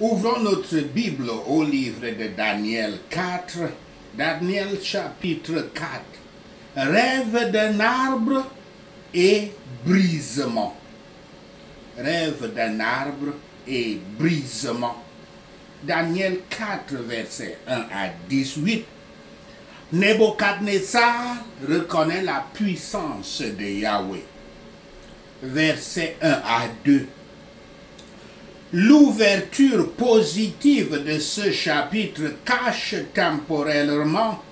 Ouvrons notre Bible au livre de Daniel 4, Daniel chapitre 4. Rêve d'un arbre et brisement. Rêve d'un arbre et brisement. Daniel 4, versets 1 à 18. Nebuchadnezzar reconnaît la puissance de Yahweh. Versets 1 à 2. L'ouverture positive de ce chapitre cache temporairement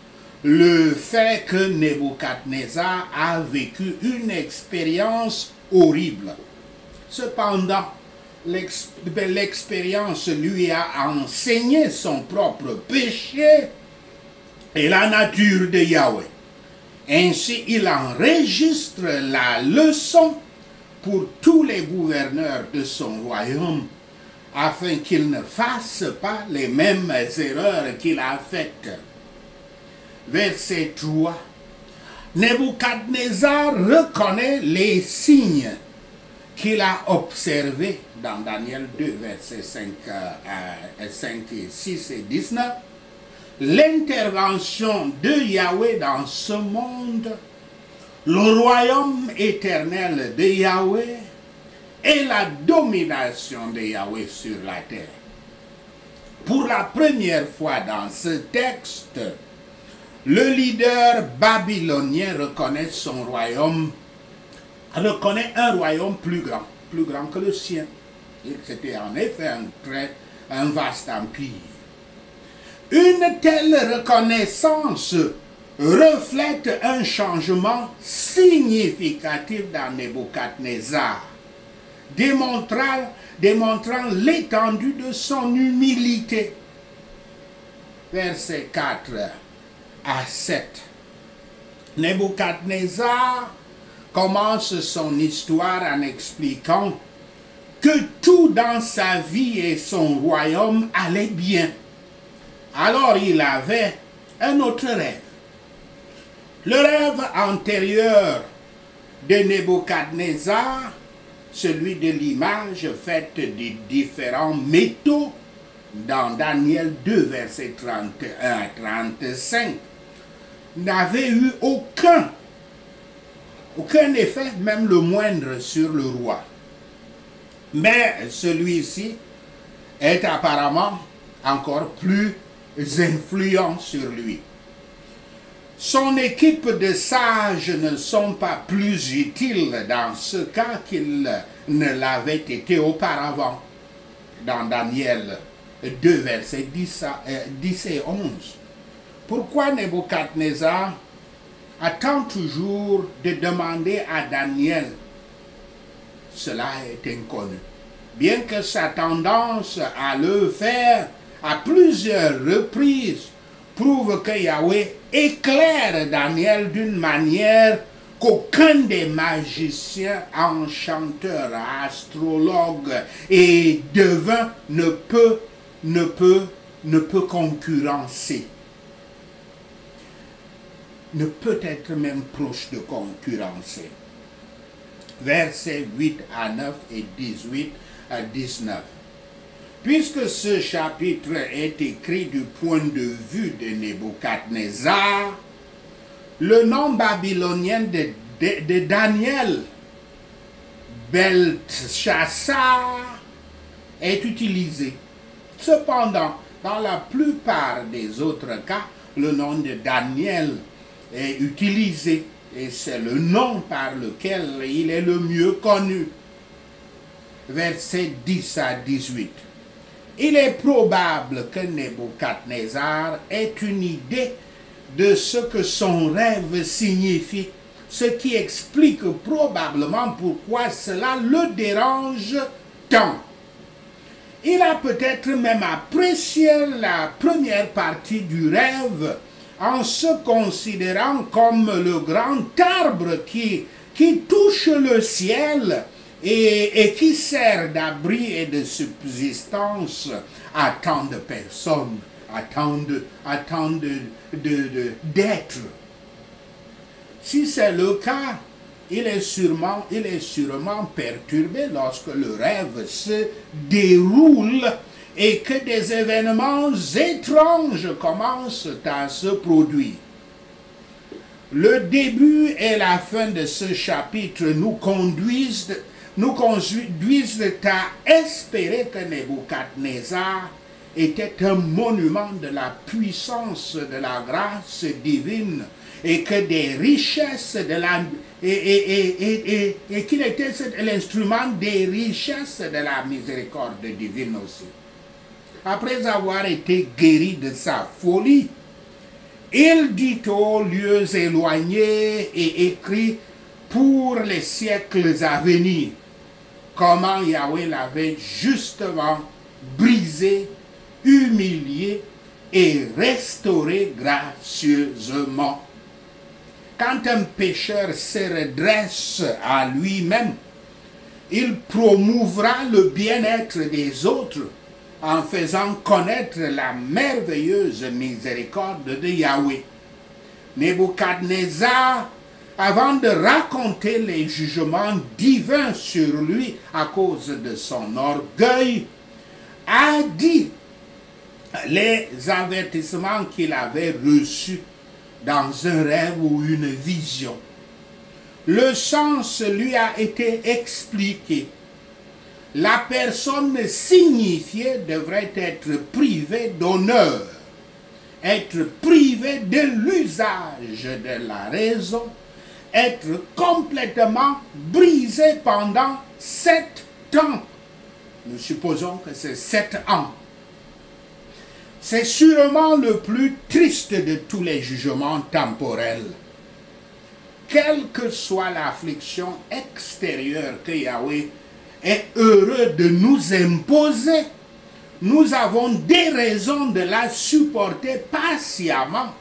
le fait que Nebuchadnezzar a vécu une expérience horrible. Cependant, l'expérience lui a enseigné son propre péché et la nature de Yahweh. Ainsi, il enregistre la leçon pour tous les gouverneurs de son royaume, afin qu'ils ne fassent pas les mêmes erreurs qu'il a faites. Verset 3. Nebuchadnezzar reconnaît les signes qu'il a observés dans Daniel 2, versets 5 et 6 et 19. L'intervention de Yahweh dans ce monde, le royaume éternel de Yahweh et la domination de Yahweh sur la terre. Pour la première fois dans ce texte, le leader babylonien reconnaît son royaume, reconnaît un royaume plus grand que le sien. C'était en effet un vaste empire. Une telle reconnaissance reflète un changement significatif dans Nebuchadnezzar, démontrant l'étendue de son humilité. Versets 4 à 7. Nebuchadnezzar commence son histoire en expliquant que tout dans sa vie et son royaume allait bien. Alors il avait un autre rêve. Le rêve antérieur de Nebuchadnezzar, celui de l'image faite des différents métaux dans Daniel 2, versets 31 à 35, n'avait eu aucun effet, même le moindre, sur le roi. Mais celui-ci est apparemment encore plus influent sur lui. Son équipe de sages ne sont pas plus utiles dans ce cas qu'ils ne l'avaient été auparavant. Dans Daniel 2, versets 10 et 11. Pourquoi Nebuchadnezzar attend toujours de demander à Daniel? Cela est inconnu. Bien que sa tendance à le faire à plusieurs reprises prouve que Yahweh éclaire Daniel d'une manière qu'aucun des magiciens, enchanteurs, astrologues et devins ne peut concurrencer. Ne peut être même proche de concurrencer. Versets 8 à 9 et 18 à 19. Puisque ce chapitre est écrit du point de vue de Nebuchadnezzar, le nom babylonien de Daniel, Belteshazzar, est utilisé. Cependant, dans la plupart des autres cas, le nom de Daniel est utilisé et c'est le nom par lequel il est le mieux connu. Versets 10 à 18. Il est probable que Nebuchadnezzar ait une idée de ce que son rêve signifie, ce qui explique probablement pourquoi cela le dérange tant. Il a peut-être même apprécié la première partie du rêve en se considérant comme le grand arbre qui touche le ciel et qui sert d'abri et de subsistance à tant de personnes, à tant d'êtres. Si c'est le cas, il est sûrement perturbé lorsque le rêve se déroule et que des événements étranges commencent à se produire. Le début et la fin de ce chapitre nous conduisent à espérer que Nebuchadnezzar était un monument de la puissance de la grâce divine et que des richesses de la et qu'il était l'instrument des richesses de la miséricorde divine aussi. Après avoir été guéri de sa folie, il dit aux lieux éloignés et écrit pour les siècles à venir comment Yahweh l'avait justement brisé, humilié et restauré gracieusement. Quand un pécheur se redresse à lui-même, il promouvra le bien-être des autres en faisant connaître la merveilleuse miséricorde de Yahweh. Nebuchadnezzar, avant de raconter les jugements divins sur lui à cause de son orgueil, a dit les avertissements qu'il avait reçus dans un rêve ou une vision. Le sens lui a été expliqué. La personne signifiée devrait être privée d'honneur, être privée de l'usage de la raison, être complètement brisée pendant 7 ans. Nous supposons que c'est 7 ans. C'est sûrement le plus triste de tous les jugements temporels. Quelle que soit l'affliction extérieure que Yahweh est heureux de nous imposer, nous avons des raisons de la supporter patiemment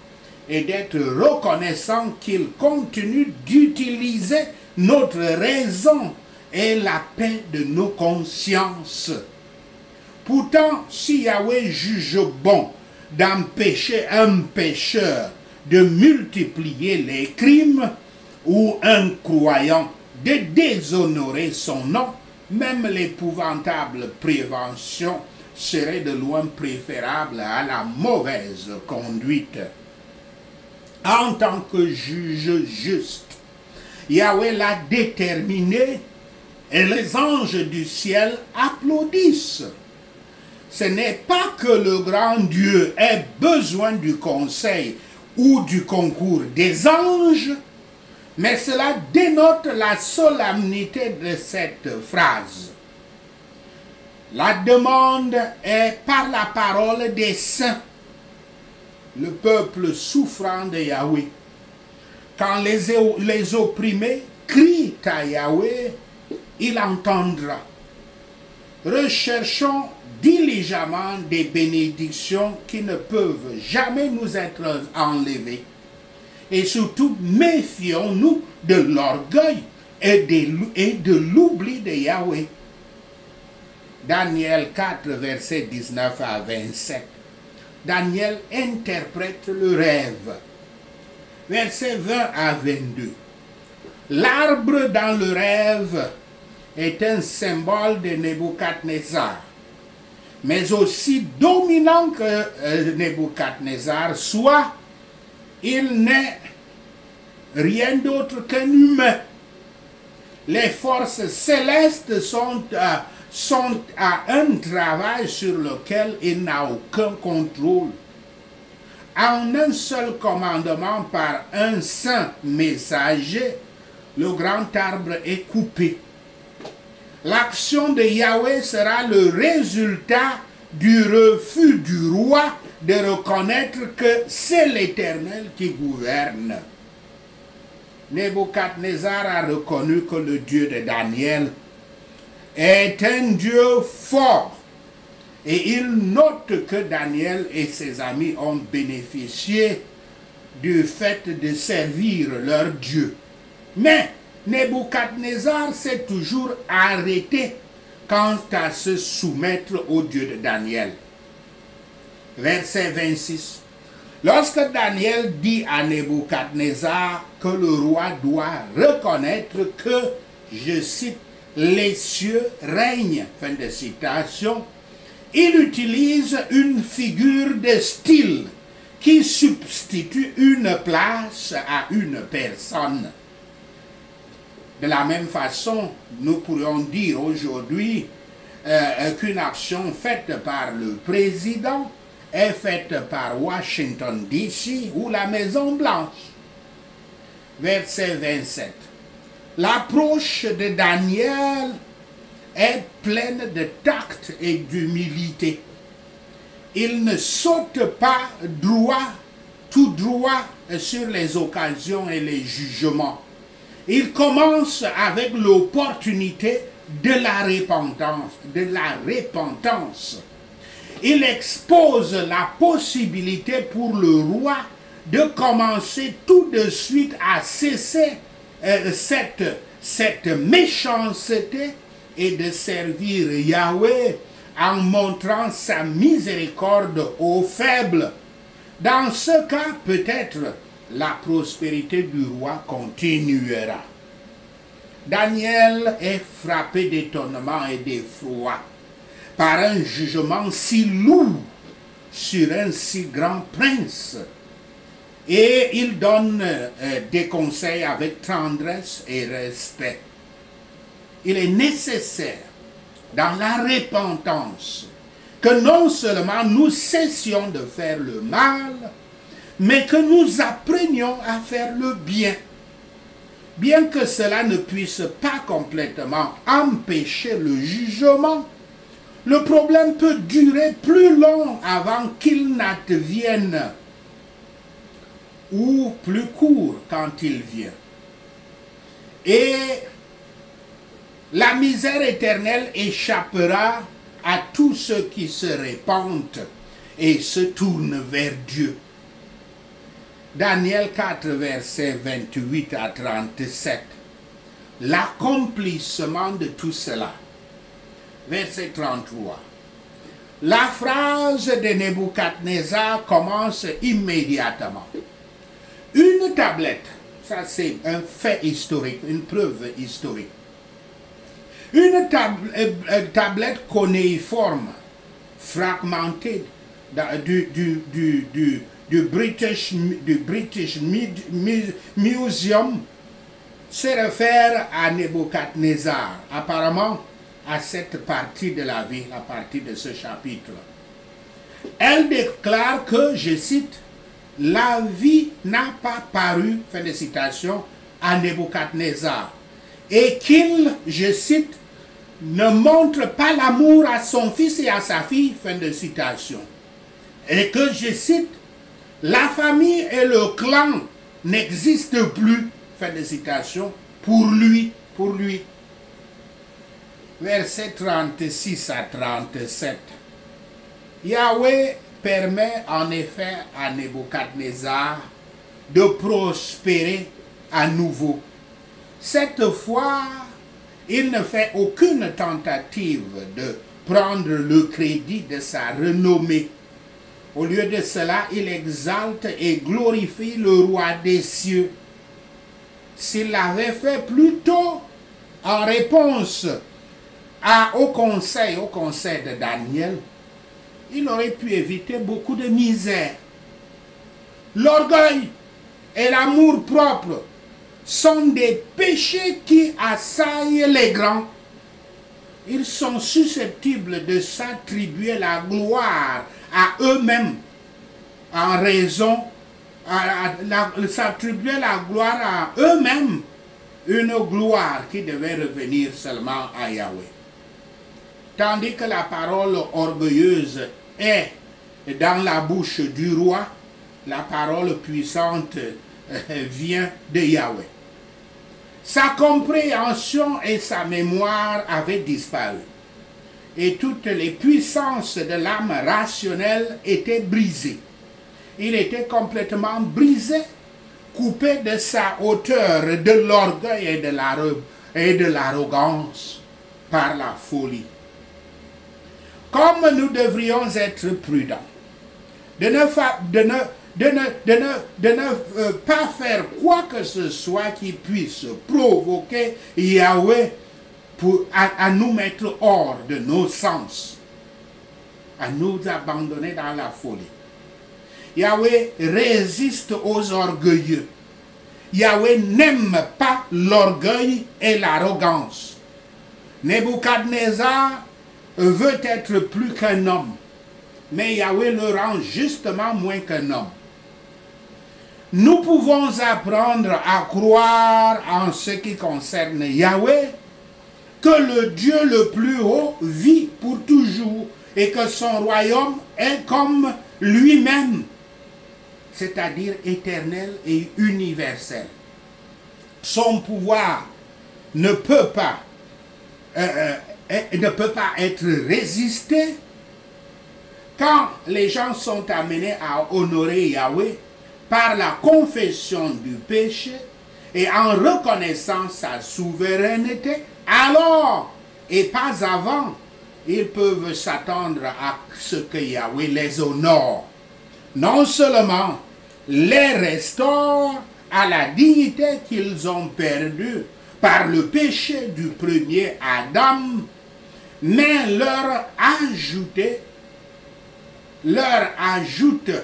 et d'être reconnaissants qu'il continue d'utiliser notre raison et la paix de nos consciences. Pourtant, si Yahweh juge bon d'empêcher un pécheur de multiplier les crimes ou un croyant de déshonorer son nom, même l'épouvantable prévention serait de loin préférable à la mauvaise conduite. En tant que juge juste, Yahweh l'a déterminé et les anges du ciel applaudissent. Ce n'est pas que le grand Dieu ait besoin du conseil ou du concours des anges, mais cela dénote la solennité de cette phrase. La demande est par la parole des saints, le peuple souffrant de Yahweh. Quand les opprimés crient à Yahweh, il entendra. Recherchons diligemment des bénédictions qui ne peuvent jamais nous être enlevées. Et surtout, méfions-nous de l'orgueil et de l'oubli de Yahweh. Daniel 4, versets 19 à 27. Daniel interprète le rêve. Versets 20 à 22. L'arbre dans le rêve est un symbole de Nebuchadnezzar, mais aussi dominant que Nebuchadnezzar soit, il n'est rien d'autre qu'un humain. Les forces célestes sont à un travail sur lequel il n'a aucun contrôle. En un seul commandement par un saint messager, le grand arbre est coupé. L'action de Yahweh sera le résultat du refus du roi de reconnaître que c'est l'Éternel qui gouverne. Nebuchadnezzar a reconnu que le Dieu de Daniel est un Dieu fort. Et il note que Daniel et ses amis ont bénéficié du fait de servir leur Dieu. Mais Nebuchadnezzar s'est toujours arrêté quant à se soumettre au Dieu de Daniel. Verset 26. Lorsque Daniel dit à Nebuchadnezzar que le roi doit reconnaître que, je cite, les cieux règnent, fin de citation, il utilise une figure de style qui substitue une place à une personne. De la même façon, nous pourrions dire aujourd'hui qu'une action faite par le président est faite par Washington DC ou la Maison Blanche. Verset 27. L'approche de Daniel est pleine de tact et d'humilité. Il ne saute pas tout droit sur les occasions et les jugements. Il commence avec l'opportunité de la repentance. Il expose la possibilité pour le roi de commencer tout de suite à cesser cette méchanceté et de servir Yahweh en montrant sa miséricorde aux faibles. Dans ce cas, peut-être, la prospérité du roi continuera. Daniel est frappé d'étonnement et d'effroi par un jugement si lourd sur un si grand prince. Et il donne des conseils avec tendresse et respect. Il est nécessaire, dans la repentance, que non seulement nous cessions de faire le mal, mais que nous apprenions à faire le bien. Bien que cela ne puisse pas complètement empêcher le jugement, le problème peut durer plus long avant qu'il n'advienne, ou plus court quand il vient. Et la misère éternelle échappera à tous ceux qui se répandent et se tournent vers Dieu. Daniel 4, versets 28 à 37. L'accomplissement de tout cela. Verset 33. La phrase de Nebuchadnezzar commence immédiatement. Une tablette, ça c'est un fait historique, une preuve historique. Une tablette cunéiforme, fragmentée du British Museum, se réfère à Nebuchadnezzar, apparemment à cette partie de la vie, la partie de ce chapitre. Elle déclare que, je cite, « La vie n'a pas paru, fin de citation, à Nebuchadnezzar, et qu'il, je cite, ne montre pas l'amour à son fils et à sa fille, fin de citation. Et que, je cite, la famille et le clan n'existent plus, fin de citation, pour lui. Versets 36 à 37. Yahweh permet en effet à Nebuchadnezzar de prospérer à nouveau. Cette fois, il ne fait aucune tentative de prendre le crédit de sa renommée. Au lieu de cela, il exalte et glorifie le roi des cieux. S'il l'avait fait plus tôt, en réponse au conseil de Daniel, il aurait pu éviter beaucoup de misère. L'orgueil et l'amour-propre sont des péchés qui assaillent les grands. Ils sont susceptibles de s'attribuer la gloire à eux-mêmes en raison, s'attribuer la gloire à eux-mêmes, une gloire qui devait revenir seulement à Yahweh. Tandis que la parole orgueilleuse est dans la bouche du roi, la parole puissante vient de Yahweh. Sa compréhension et sa mémoire avaient disparu. Et toutes les puissances de l'âme rationnelle étaient brisées. Il était complètement brisé, coupé de sa hauteur, de l'orgueil et de l'arrogance par la folie. Comme nous devrions être prudents, de ne pas faire quoi que ce soit qui puisse provoquer Yahweh à nous mettre hors de nos sens. à nous abandonner dans la folie. Yahweh résiste aux orgueilleux. Yahweh n'aime pas l'orgueil et l'arrogance. Nebuchadnezzar veut être plus qu'un homme, mais Yahweh le rend justement moins qu'un homme. Nous pouvons apprendre à croire en ce qui concerne Yahweh, que le Dieu le plus haut vit pour toujours et que son royaume est comme lui-même, c'est-à-dire éternel et universel. Son pouvoir ne peut pas être résisté. Quand les gens sont amenés à honorer Yahweh par la confession du péché et en reconnaissant sa souveraineté, alors et pas avant, ils peuvent s'attendre à ce que Yahweh les honore. Non seulement les restaure à la dignité qu'ils ont perdue par le péché du premier Adam, mais leur ajoute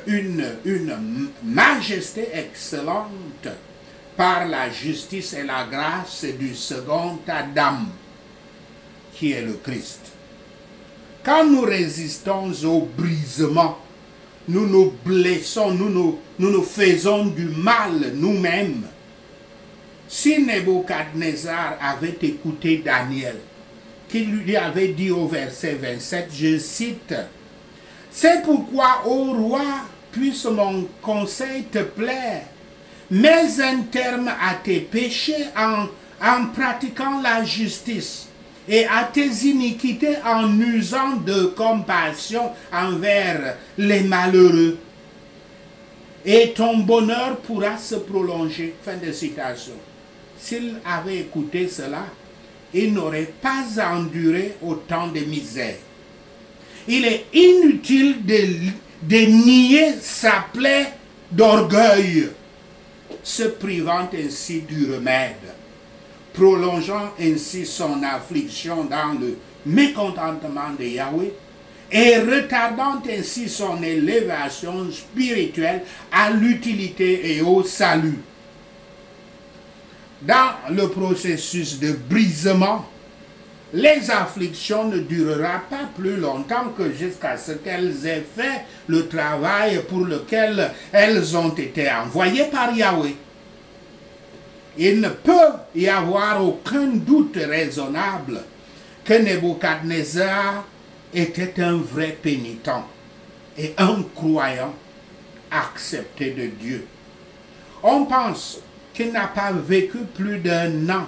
une majesté excellente par la justice et la grâce du second Adam, qui est le Christ. Quand nous résistons au brisement, nous nous blessons, nous nous faisons du mal nous-mêmes. Si Nebuchadnezzar avait écouté Daniel, qui lui avait dit au verset 27, je cite, « C'est pourquoi, ô roi, puisse mon conseil te plaire, mets un terme à tes péchés en pratiquant la justice et à tes iniquités en usant de compassion envers les malheureux. Et ton bonheur pourra se prolonger. » Fin de citation. S'il avait écouté cela, il n'aurait pas enduré autant de misère. Il est inutile de nier sa plaie d'orgueil, se privant ainsi du remède, prolongeant ainsi son affliction dans le mécontentement de Yahweh et retardant ainsi son élévation spirituelle à l'utilité et au salut. Dans le processus de brisement, les afflictions ne dureront pas plus longtemps que jusqu'à ce qu'elles aient fait le travail pour lequel elles ont été envoyées par Yahweh. Il ne peut y avoir aucun doute raisonnable que Nebuchadnezzar était un vrai pénitent et un croyant accepté de Dieu. On pense qu'il n'a pas vécu plus d'un an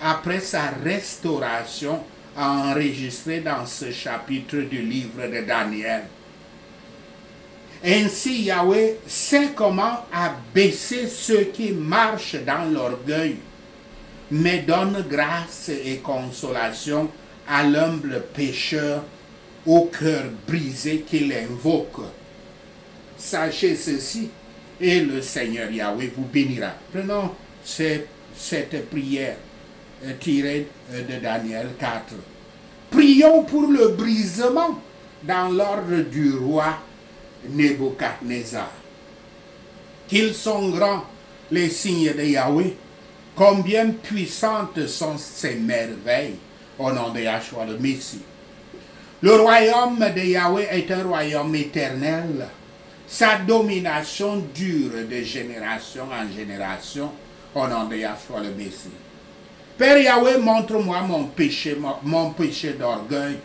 après sa restauration enregistrée dans ce chapitre du livre de Daniel. Ainsi, Yahweh sait comment abaisser ceux qui marchent dans l'orgueil, mais donne grâce et consolation à l'humble pécheur au cœur brisé qu'il invoque. Sachez ceci, et le Seigneur Yahweh vous bénira. Prenons cette prière tirée de Daniel 4. Prions pour le brisement dans l'ordre du roi Nebuchadnezzar. Qu'ils sont grands les signes de Yahweh, combien puissantes sont ses merveilles, au nom de Yahshua le Messie. Le royaume de Yahweh est un royaume éternel. Sa domination dure de génération en génération, au nom de Yahshua le Messie. Père Yahweh, montre-moi mon péché d'orgueil,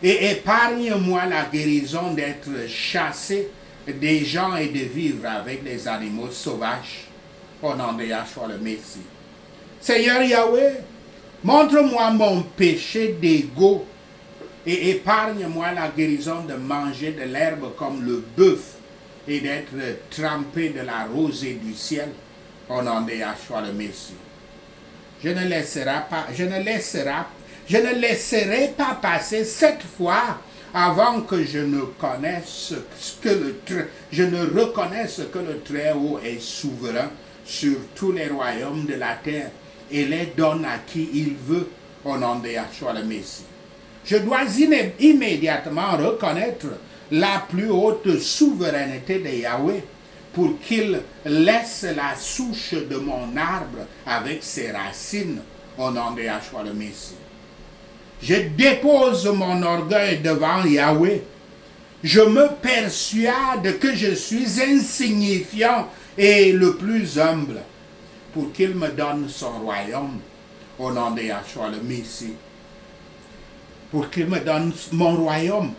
et épargne-moi la guérison d'être chassé des gens et de vivre avec les animaux sauvages, au nom de Yahshua le Messie. Seigneur Yahweh, montre-moi mon péché d'ego et épargne-moi la guérison de manger de l'herbe comme le bœuf et d'être trempé de la rosée du ciel, au nom de Yahshua le Messie. Je ne laisserai pas passer 7 fois avant que je ne reconnaisse que le Très-Haut est souverain sur tous les royaumes de la terre et les donne à qui il veut, au nom de Yahshua le Messie. Je dois immédiatement reconnaître la plus haute souveraineté de Yahweh pour qu'il laisse la souche de mon arbre avec ses racines au nom de Yahshua le Messie. Je dépose mon orgueil devant Yahweh. Je me persuade que je suis insignifiant et le plus humble pour qu'il me donne son royaume au nom de Yahshua le Messie. Pour qu'il me donne mon royaume.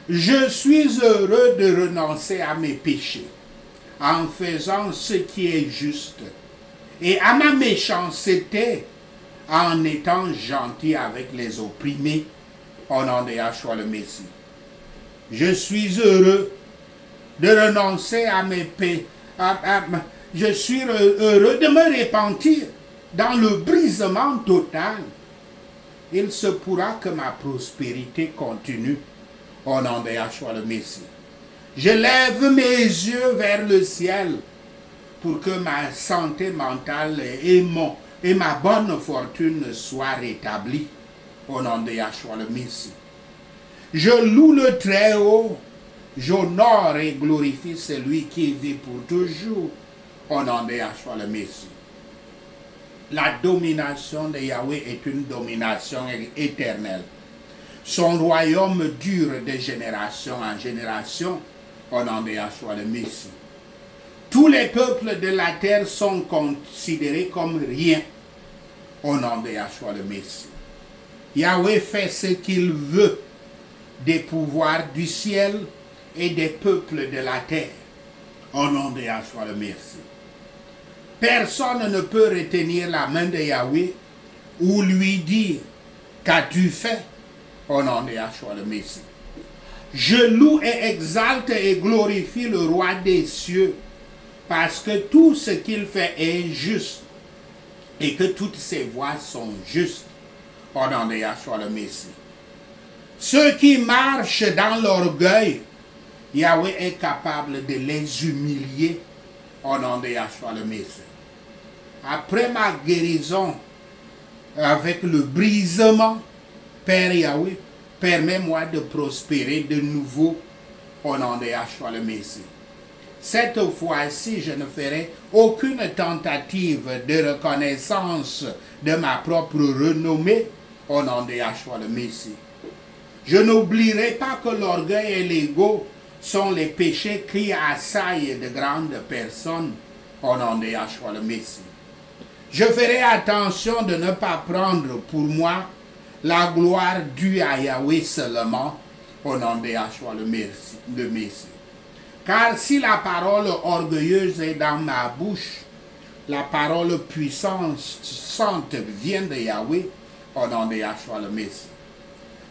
Je suis heureux de renoncer à mes péchés en faisant ce qui est juste et à ma méchanceté en étant gentil avec les opprimés au nom de Yahshua le Messie. Je suis heureux de renoncer à mes péchés. Je suis heureux de me repentir dans le brisement total. Il se pourra que ma prospérité continue au nom de Yahshua le Messie. Je lève mes yeux vers le ciel pour que ma santé mentale et ma bonne fortune soient rétablies au nom de Yahshua le Messie. Je loue le Très-Haut, j'honore et glorifie celui qui vit pour toujours au nom de Yahshua le Messie. La domination de Yahweh est une domination éternelle. Son royaume dure de génération en génération au nom de Yahshua le Messie. Tous les peuples de la terre sont considérés comme rien au nom de Yahshua le Messie. Yahweh fait ce qu'il veut des pouvoirs du ciel et des peuples de la terre au nom de Yahshua le Messie. Personne ne peut retenir la main de Yahweh ou lui dire « Qu'as-tu fait ?» au nom de Yahshua le Messie. Je loue et exalte et glorifie le roi des cieux parce que tout ce qu'il fait est juste et que toutes ses voies sont justes au nom de Yahshua le Messie. Ceux qui marchent dans l'orgueil, Yahweh est capable de les humilier au nom de Yahshua le Messie. Après ma guérison avec le brisement, Père Yahweh, permets-moi de prospérer de nouveau au nom de Yahshua le Messie. Cette fois-ci, je ne ferai aucune tentative de reconnaissance de ma propre renommée au nom de Yahshua le Messie. Je n'oublierai pas que l'orgueil et l'ego sont les péchés qui assaillent de grandes personnes au nom de Yahshua le Messie. Je ferai attention de ne pas prendre pour moi la gloire due à Yahweh seulement au nom de Yahshua le Messie. Car si la parole orgueilleuse est dans ma bouche, la parole puissante vient de Yahweh au nom de Yahshua le Messie.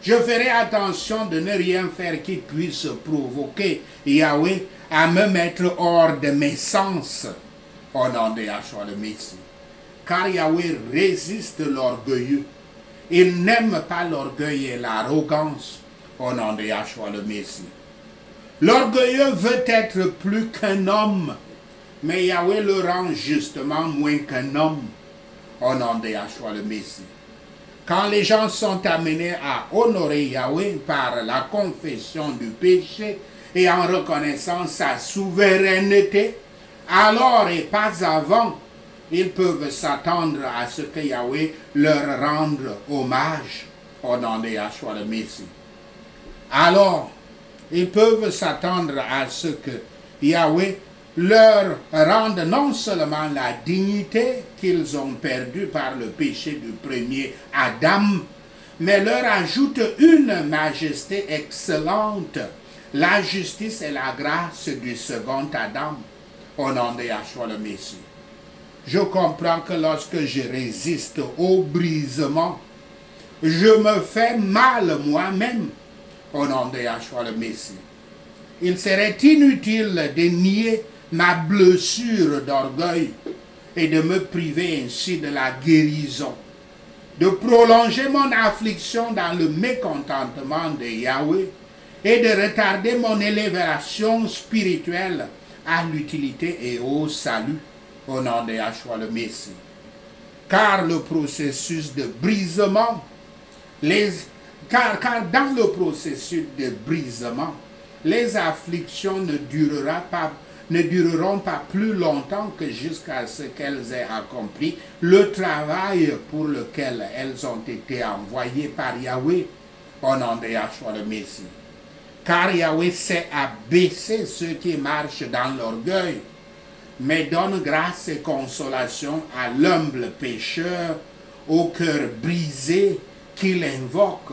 Je ferai attention de ne rien faire qui puisse provoquer Yahweh à me mettre hors de mes sens au nom de Yahshua le Messie. Car Yahweh résiste l'orgueilleux. Il n'aime pas l'orgueil et l'arrogance au nom de Yahshua le Messie. L'orgueilleux veut être plus qu'un homme, mais Yahweh le rend justement moins qu'un homme au nom de Yahshua le Messie. Quand les gens sont amenés à honorer Yahweh par la confession du péché et en reconnaissant sa souveraineté, alors et pas avant, ils peuvent s'attendre à ce que Yahweh leur rende hommage au nom de Yahshua le Messie. Alors, ils peuvent s'attendre à ce que Yahweh leur rende non seulement la dignité qu'ils ont perdue par le péché du premier Adam, mais leur ajoute une majesté excellente, la justice et la grâce du second Adam, au nom de Yahshua le Messie. Je comprends que lorsque je résiste au brisement, je me fais mal moi-même au nom de Yahshua le Messie. Il serait inutile de nier ma blessure d'orgueil et de me priver ainsi de la guérison, de prolonger mon affliction dans le mécontentement de Yahweh et de retarder mon élévation spirituelle à l'utilité et au salut au nom de Yahshua le Messie. Car le processus de brisement Car dans le processus de brisement, les afflictions ne dureront pas plus longtemps que jusqu'à ce qu'elles aient accompli le travail pour lequel elles ont été envoyées par Yahweh au nom de Yahshua le Messie. Car Yahweh sait abaisser ceux qui marchent dans l'orgueil, mais donne grâce et consolation à l'humble pécheur, au cœur brisé, qui l'invoque